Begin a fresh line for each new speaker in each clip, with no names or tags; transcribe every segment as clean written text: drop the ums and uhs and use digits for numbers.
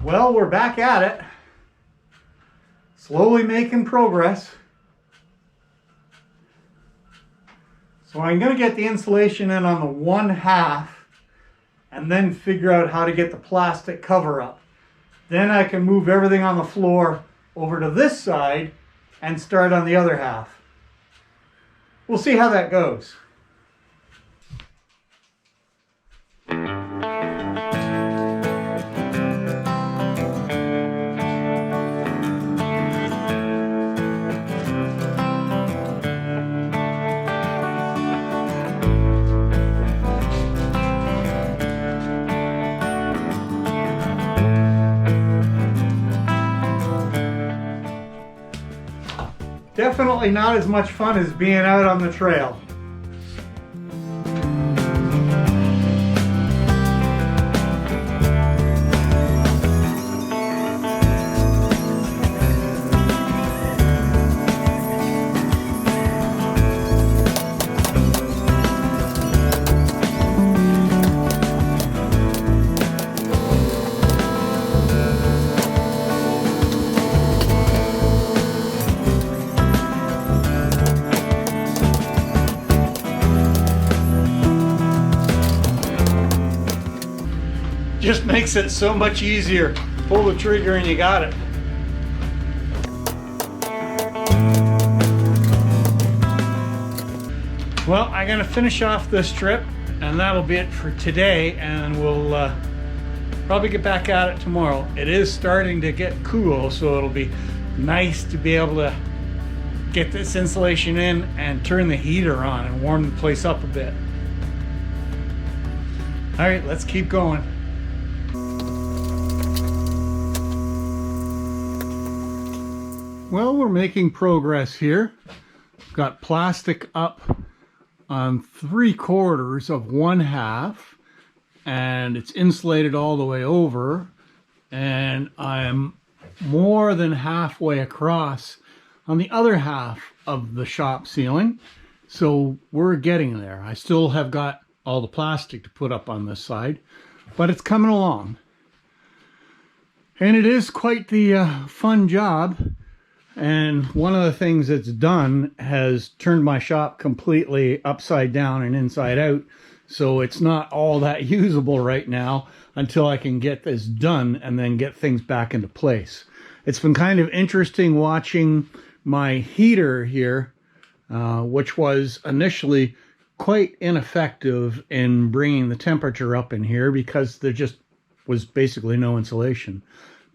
Well, we're back at it. Slowly making progress. So I'm going to get the insulation in on the 1/2 and then figure out how to get the plastic cover up. Then I can move everything on the floor over to this side and start on the other half. We'll see how that goes. Definitely not as much fun as being out on the trail. Just makes it so much easier. Pull the trigger and you got it. Well, I'm gonna finish off this trip and that'll be it for today, and we'll probably get back at it tomorrow. It is starting to get cool, so it'll be nice to be able to get this insulation in and turn the heater on and warm the place up a bit. All right, let's keep going. Well, we're making progress here. Got plastic up on 3/4 of 1/2, and it's insulated all the way over, and I'm more than halfway across on the other half of the shop ceiling, so we're getting there. I still have got all the plastic to put up on this side, but it's coming along, and it is quite the fun job. And one of the things it's done has turned my shop completely upside down and inside out. So it's not all that usable right now until I can get this done and then get things back into place. It's been kind of interesting watching my heater here, which was initially quite ineffective in bringing the temperature up in here because there just was basically no insulation.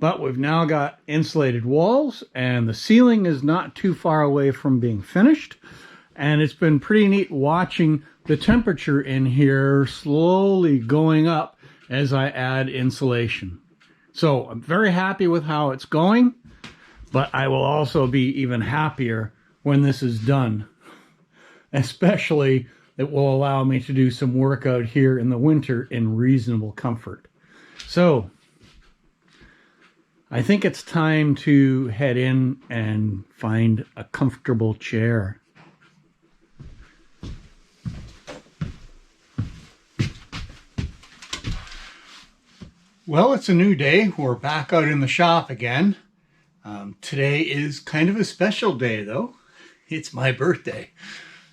But we've now got insulated walls, and the ceiling is not too far away from being finished. And it's been pretty neat watching the temperature in here slowly going up as I add insulation. So I'm very happy with how it's going, but I will also be even happier when this is done. Especially, it will allow me to do some work out here in the winter in reasonable comfort. So I think it's time to head in and find a comfortable chair. Well, it's a new day. We're back out in the shop again. Today is kind of a special day, though. It's my birthday.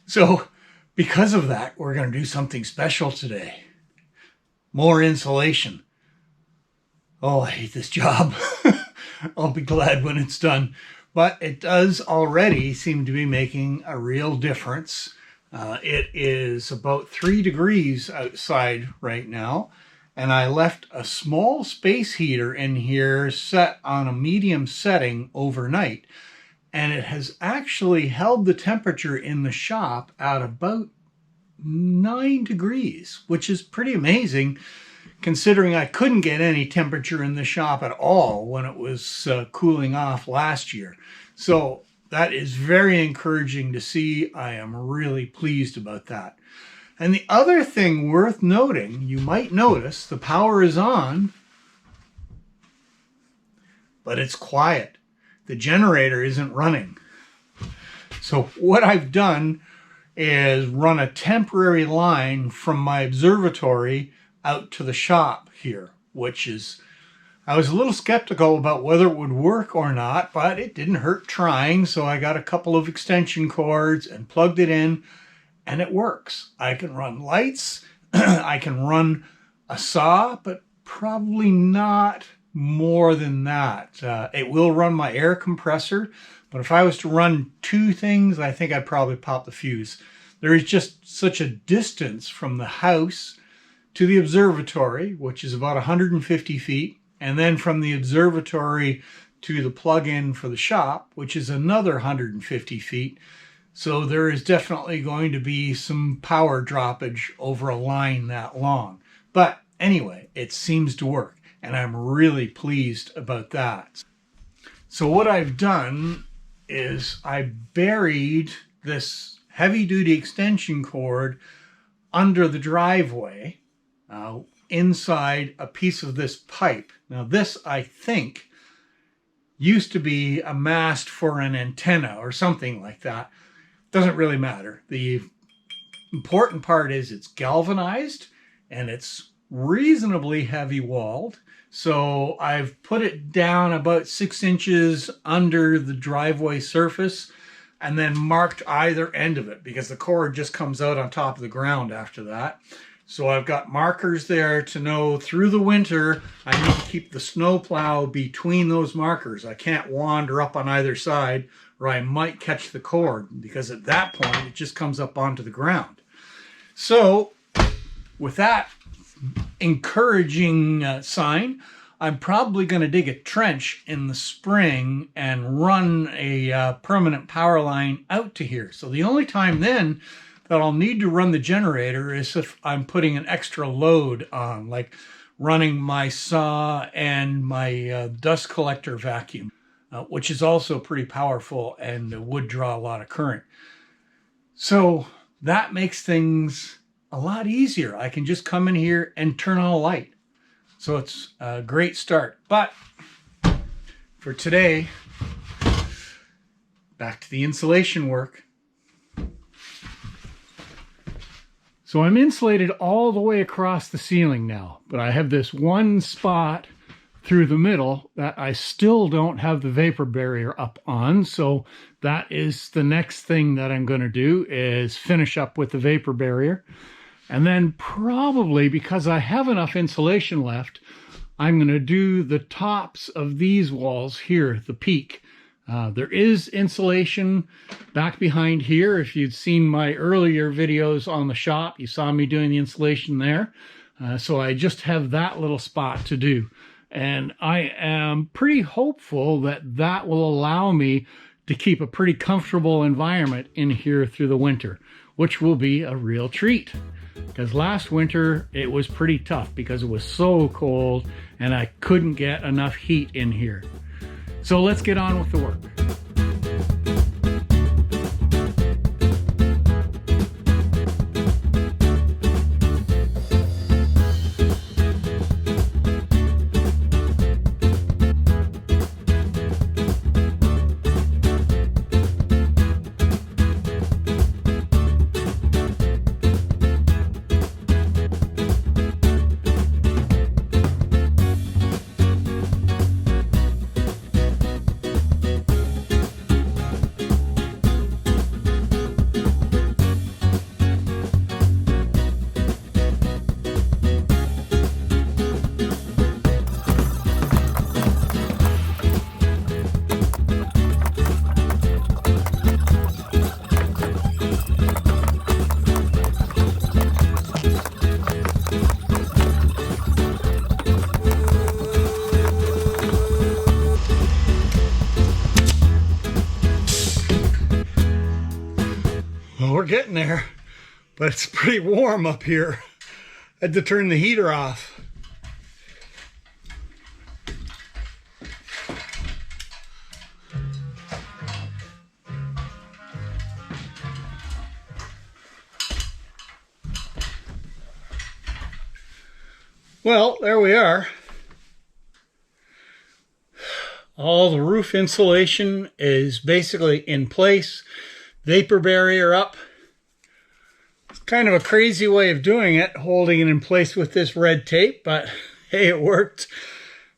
So because of that, we're going to do something special today. More insulation. Oh, I hate this job. I'll be glad when it's done. But it does already seem to be making a real difference. It is about 3 degrees outside right now. And I left a small space heater in here set on a medium setting overnight. And it has actually held the temperature in the shop at about 9 degrees, which is pretty amazing, considering I couldn't get any temperature in the shop at all when it was cooling off last year. So that is very encouraging to see. I am really pleased about that. And the other thing worth noting, you might notice the power is on, but it's quiet. The generator isn't running. So what I've done is run a temporary line from my observatory out to the shop here, which is I was a little skeptical about whether it would work or not, but it didn't hurt trying, so I got a couple of extension cords and plugged it in, and it works. I can run lights, I can run a saw, but probably not more than that. It will run my air compressor, but if I was to run two things, I think I'd probably pop the fuse. There is just such a distance from the house to the observatory, which is about 150 feet, and then from the observatory to the plug-in for the shop, which is another 150 feet. So there is definitely going to be some power droppage over a line that long. But anyway, it seems to work, and I'm really pleased about that. So what I've done is I buried this heavy-duty extension cord under the driveway, inside a piece of this pipe. Now this, I think, used to be a mast for an antenna or something like that. Doesn't really matter. The important part is it's galvanized and it's reasonably heavy walled. So I've put it down about 6 inches under the driveway surface and then marked either end of it because the cord just comes out on top of the ground after that. So I've got markers there to know through the winter I need to keep the snowplow between those markers. I can't wander up on either side or I might catch the cord because at that point it just comes up onto the ground. So with that encouraging sign, I'm probably going to dig a trench in the spring and run a permanent power line out to here. So the only time then that I'll need to run the generator is if I'm putting an extra load on, like running my saw and my dust collector vacuum, which is also pretty powerful and would draw a lot of current. So that makes things a lot easier. I can just come in here and turn on a light. So it's a great start. But for today, back to the insulation work. So I'm insulated all the way across the ceiling now, but I have this one spot through the middle that I still don't have the vapor barrier up on. So that is the next thing that I'm going to do, is finish up with the vapor barrier. And then probably, because I have enough insulation left, I'm going to do the tops of these walls here, the peak. There is insulation back behind here. If you'd seen my earlier videos on the shop, you saw me doing the insulation there. So I just have that little spot to do. And I am pretty hopeful that that will allow me to keep a pretty comfortable environment in here through the winter, which will be a real treat. Because last winter it was pretty tough because it was so cold and I couldn't get enough heat in here. So let's get on with the work. Well, we're getting there, but it's pretty warm up here. I had to turn the heater off. Well, there we are. All the roof insulation is basically in place. Vapor barrier up. It's kind of a crazy way of doing it, holding it in place with this red tape, but hey, it worked.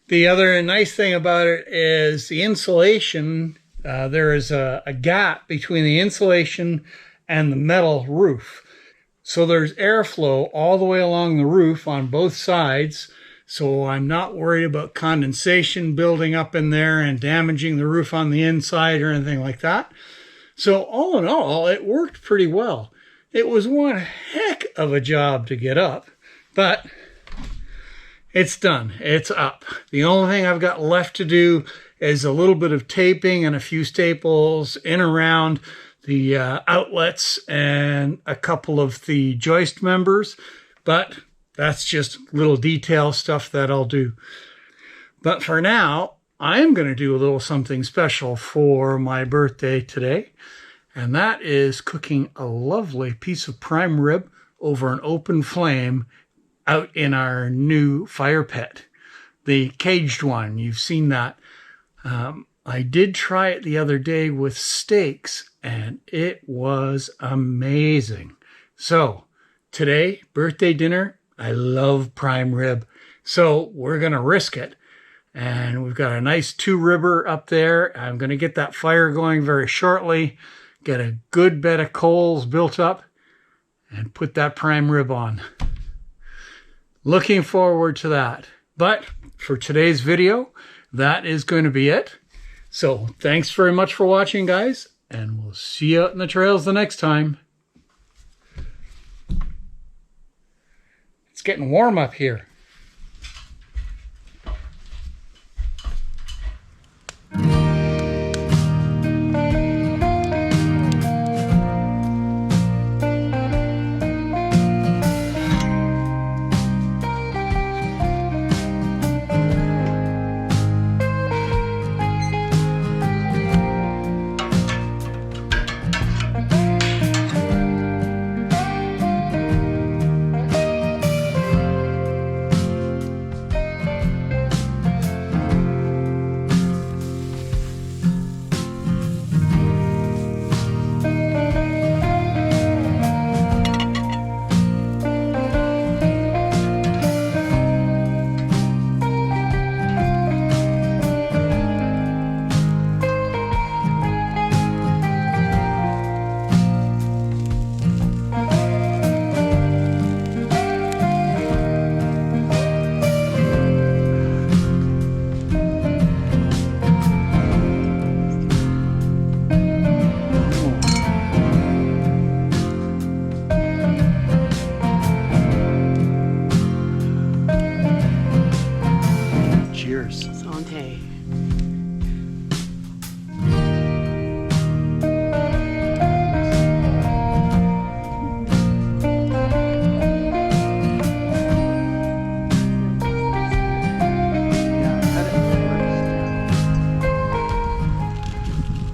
The other nice thing about it is the insulation. There is a gap between the insulation and the metal roof. So there's airflow all the way along the roof on both sides. So I'm not worried about condensation building up in there and damaging the roof on the inside or anything like that. So all in all, it worked pretty well. It was one heck of a job to get up, but it's done. It's up. The only thing I've got left to do is a little bit of taping and a few staples in around the outlets and a couple of the joist members, but that's just little detail stuff that I'll do. But for now, I'm going to do a little something special for my birthday today, and that is cooking a lovely piece of prime rib over an open flame out in our new fire pit, the caged one. You've seen that. I did try it the other day with steaks, and it was amazing. So today, birthday dinner, I love prime rib, so we're going to risk it. And we've got a nice 2-ribber up there. I'm going to get that fire going very shortly, get a good bed of coals built up, and put that prime rib on. Looking forward to that. But for today's video, that is going to be it. So thanks very much for watching, guys, and we'll see you out in the trails the next time. It's getting warm up here.
Santé.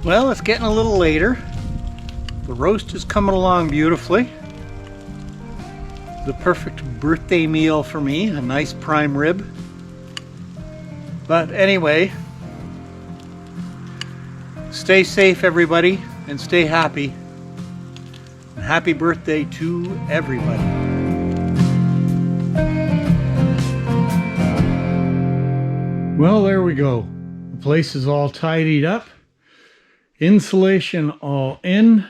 Well, it's getting a little later. The roast is coming along beautifully. The perfect birthday meal for me, a nice prime rib. But anyway, stay safe, everybody, and stay happy. And happy birthday to everybody. Well, there we go. The place is all tidied up. Insulation all in.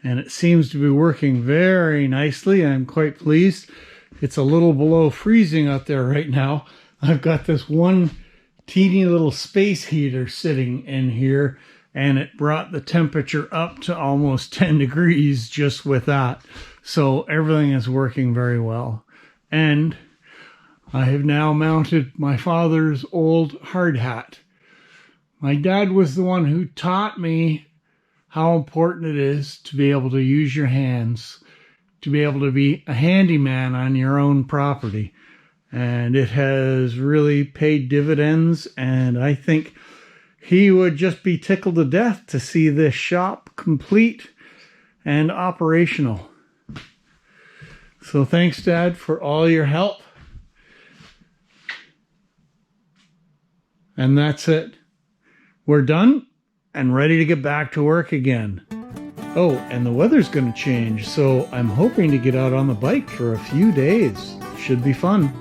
And it seems to be working very nicely. I'm quite pleased. It's a little below freezing out there right now. I've got this one teeny little space heater sitting in here, and it brought the temperature up to almost 10 degrees just with that. So everything is working very well. And I have now mounted my father's old hard hat. My dad was the one who taught me how important it is to be able to use your hands, to be able to be a handyman on your own property. And it has really paid dividends, and I think he would just be tickled to death to see this shop complete and operational. So thanks, Dad, for all your help. And that's it. We're done and ready to get back to work again. Oh, and the weather's going to change, so I'm hoping to get out on the bike for a few days. Should be fun.